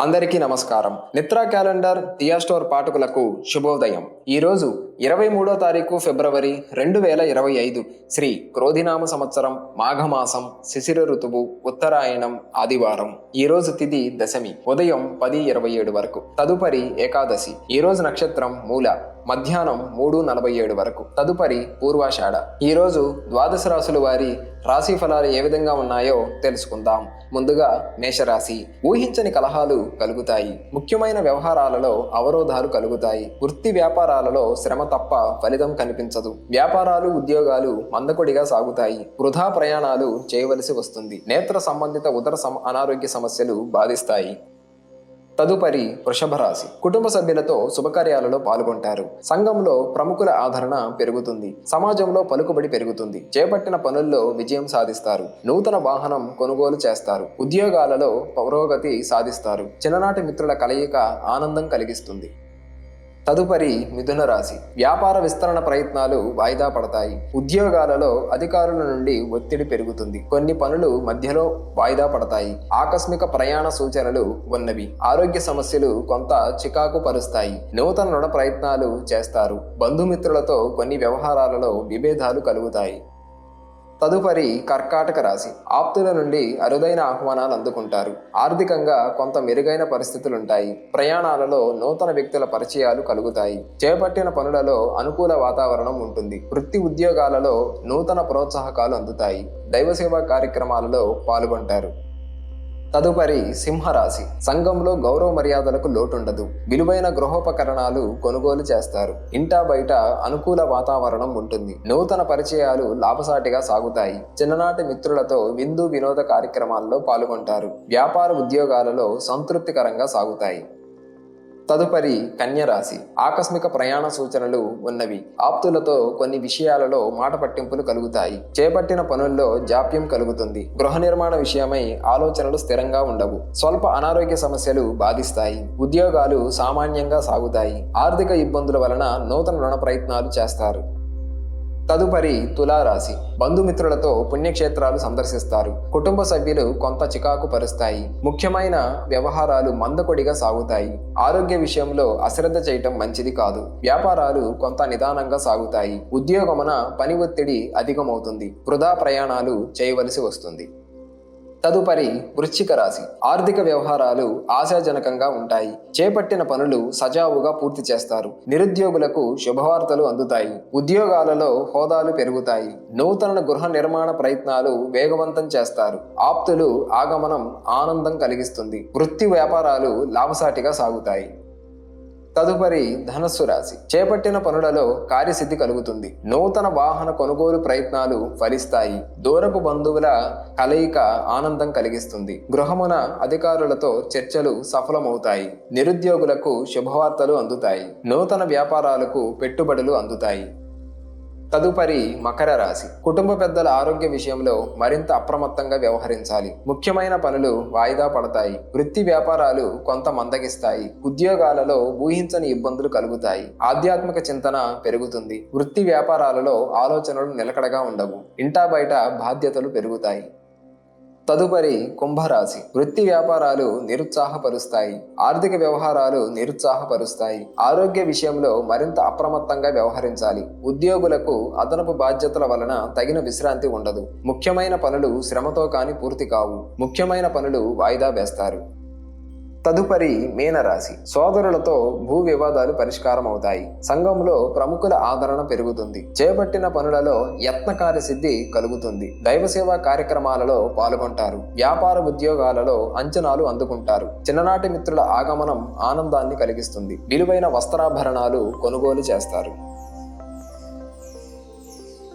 అందరికీ నమస్కారం. నిత్రా క్యాలెండర్ దియా స్టోర్ పాఠకులకు శుభోదయం. ఈరోజు 23వ తారీఖు ఫిబ్రవరి 2025 శ్రీ క్రోధినామ సంవత్సరం మాఘమాసం శిశిర ఋతువు ఉత్తరాయణం ఆదివారం. ఈరోజు తిథి దశమి ఉదయం 10:27 వరకు. తదుపరి ఏకాదశి. ఈరోజు నక్షత్రం మూల మధ్యాహ్నం 3:47 వరకు. తదుపరి పూర్వాషాఢ. ఈరోజు ద్వాదశ రాశుల వారి రాశి ఫలాలు ఏ విధంగా ఉన్నాయో తెలుసుకుందాం. ముందుగా మేషరాశి. ఊహించని కలహాలు కలుగుతాయి. ముఖ్యమైన వ్యవహారాలలో అవరోధాలు కలుగుతాయి. వృత్తి వ్యాపారాలలో శ్రమ తప్ప ఫలితం కనిపించదు. వ్యాపారాలు ఉద్యోగాలు మందకొడిగా సాగుతాయి. వృధా ప్రయాణాలు చేయవలసి వస్తుంది. నేత్ర సంబంధిత ఉదర అనారోగ్య సమస్యలు బాధిస్తాయి. తదుపరి వృషభ రాశి. కుటుంబ సభ్యులతో శుభకార్యాలలో పాల్గొంటారు. సంఘంలో ప్రముఖుల ఆదరణ పెరుగుతుంది. సమాజంలో పలుకుబడి పెరుగుతుంది. చేపట్టిన పనుల్లో విజయం సాధిస్తారు. నూతన వాహనం కొనుగోలు చేస్తారు. ఉద్యోగాలలో పురోగతి సాధిస్తారు. చిన్ననాటి మిత్రుల కలయిక ఆనందం కలిగిస్తుంది. తదుపరి మిథున రాశి. వ్యాపార విస్తరణ ప్రయత్నాలు వాయిదా పడతాయి. ఉద్యోగాలలో అధికారుల నుండి ఒత్తిడి పెరుగుతుంది. కొన్ని పనులు మధ్యలో వాయిదా పడతాయి. ఆకస్మిక ప్రయాణ సూచనలు ఉన్నవి. ఆరోగ్య సమస్యలు కొంత చికాకు పరుస్తాయి. నూతన రుణ ప్రయత్నాలు చేస్తారు. బంధుమిత్రులతో కొన్ని వ్యవహారాలలో విభేదాలు కలుగుతాయి. తదుపరి కర్కాటక రాశి. ఆప్తుల నుండి అరుదైన ఆహ్వానాలు అందుకుంటారు. ఆర్థికంగా కొంత మెరుగైన పరిస్థితులుంటాయి. ప్రయాణాలలో నూతన వ్యక్తుల పరిచయాలు కలుగుతాయి. చేపట్టిన పనులలో అనుకూల వాతావరణం ఉంటుంది. వృత్తి ఉద్యోగాలలో నూతన ప్రోత్సాహకాలు అందుతాయి. దైవసేవా కార్యక్రమాలలో పాల్గొంటారు. తదుపరి సింహరాశి. సంఘంలో గౌరవ మర్యాదలకు లోటుండదు. విలువైన గృహోపకరణాలు కొనుగోలు చేస్తారు. ఇంటా బయట అనుకూల వాతావరణం ఉంటుంది. నూతన పరిచయాలు లాభసాటిగా సాగుతాయి. చిన్ననాటి మిత్రులతో విందు వినోద కార్యక్రమాల్లో పాల్గొంటారు. వ్యాపార ఉద్యోగాలలో సంతృప్తికరంగా సాగుతాయి. తదుపరి కన్యరాశి. ఆకస్మిక ప్రయాణ సూచనలు ఉన్నవి. ఆప్తులతో కొన్ని విషయాలలో మాట పట్టింపులు కలుగుతాయి. చేపట్టిన పనుల్లో జాప్యం కలుగుతుంది. గృహ నిర్మాణ విషయమై ఆలోచనలు స్థిరంగా ఉండవు. స్వల్ప అనారోగ్య సమస్యలు బాధిస్తాయి. ఉద్యోగాలు సామాన్యంగా సాగుతాయి. ఆర్థిక ఇబ్బందుల వలన నూతన రుణ ప్రయత్నాలు చేస్తారు. తదుపరి తులారాశి. బంధుమిత్రులతో పుణ్యక్షేత్రాలు సందర్శిస్తారు. కుటుంబ సభ్యులు కొంత చికాకు పరుస్తాయి. ముఖ్యమైన వ్యవహారాలు మందకొడిగా సాగుతాయి. ఆరోగ్య విషయంలో అశ్రద్ధ చేయటం మంచిది కాదు. వ్యాపారాలు కొంత నిదానంగా సాగుతాయి. ఉద్యోగమున పని ఒత్తిడి అధికమవుతుంది. వృధా ప్రయాణాలు చేయవలసి వస్తుంది. తదుపరి వృశ్చిక రాశి. ఆర్థిక వ్యవహారాలు ఆశాజనకంగా ఉంటాయి. చేపట్టిన పనులు సజావుగా పూర్తి చేస్తారు. నిరుద్యోగులకు శుభవార్తలు అందుతాయి. ఉద్యోగాలలో హోదాలు పెరుగుతాయి. నూతన గృహ నిర్మాణ ప్రయత్నాలు వేగవంతం చేస్తారు. ఆప్తులు ఆగమనం ఆనందం కలిగిస్తుంది. వృత్తి వ్యాపారాలు లాభసాటిగా సాగుతాయి. తదుపరి ధనస్సు రాశి. చేపట్టిన పనులలో కార్యసిద్ధి కలుగుతుంది. నూతన వాహన కొనుగోలు ప్రయత్నాలు ఫలిస్తాయి. దూరపు బంధువుల కలయిక ఆనందం కలిగిస్తుంది. గృహమున అధికారులతో చర్చలు సఫలమవుతాయి. నిరుద్యోగులకు శుభవార్తలు అందుతాయి. నూతన వ్యాపారాలకు పెట్టుబడులు అందుతాయి. తదుపరి మకర రాశి. కుటుంబ పెద్దల ఆరోగ్య విషయంలో మరింత అప్రమత్తంగా వ్యవహరించాలి. ముఖ్యమైన పనులు వాయిదా పడతాయి. వృత్తి వ్యాపారాలు కొంత మందగిస్తాయి. ఉద్యోగాలలో ఊహించని ఇబ్బందులు కలుగుతాయి. ఆధ్యాత్మిక చింతన పెరుగుతుంది. వృత్తి వ్యాపారాలలో ఆలోచనలు నిలకడగా ఉండవు. ఇంటా బయట బాధ్యతలు పెరుగుతాయి. తదుపరి కుంభరాశి. వృత్తి వ్యాపారాలు నిరుత్సాహపరుస్తాయి. ఆర్థిక వ్యవహారాలు నిరుత్సాహపరుస్తాయి. ఆరోగ్య విషయంలో మరింత అప్రమత్తంగా వ్యవహరించాలి. ఉద్యోగులకు అదనపు బాధ్యతల వలన తగిన విశ్రాంతి ఉండదు. ముఖ్యమైన పనులు శ్రమతో కాని పూర్తి కావు. ముఖ్యమైన పనులు వాయిదా వేస్తారు. తదుపరి మీనరాశి. సోదరులతో భూ వివాదాలు పరిష్కారం అవుతాయి. సంఘంలో ప్రముఖుల ఆదరణ పెరుగుతుంది. చేపట్టిన పనులలో యత్న కార్యసిద్ధి కలుగుతుంది. దైవసేవా కార్యక్రమాలలో పాల్గొంటారు. వ్యాపార ఉద్యోగాలలో అంచనాలు అందుకుంటారు. చిన్ననాటి మిత్రుల ఆగమనం ఆనందాన్ని కలిగిస్తుంది. విలువైన వస్త్రాభరణాలు కొనుగోలు చేస్తారు.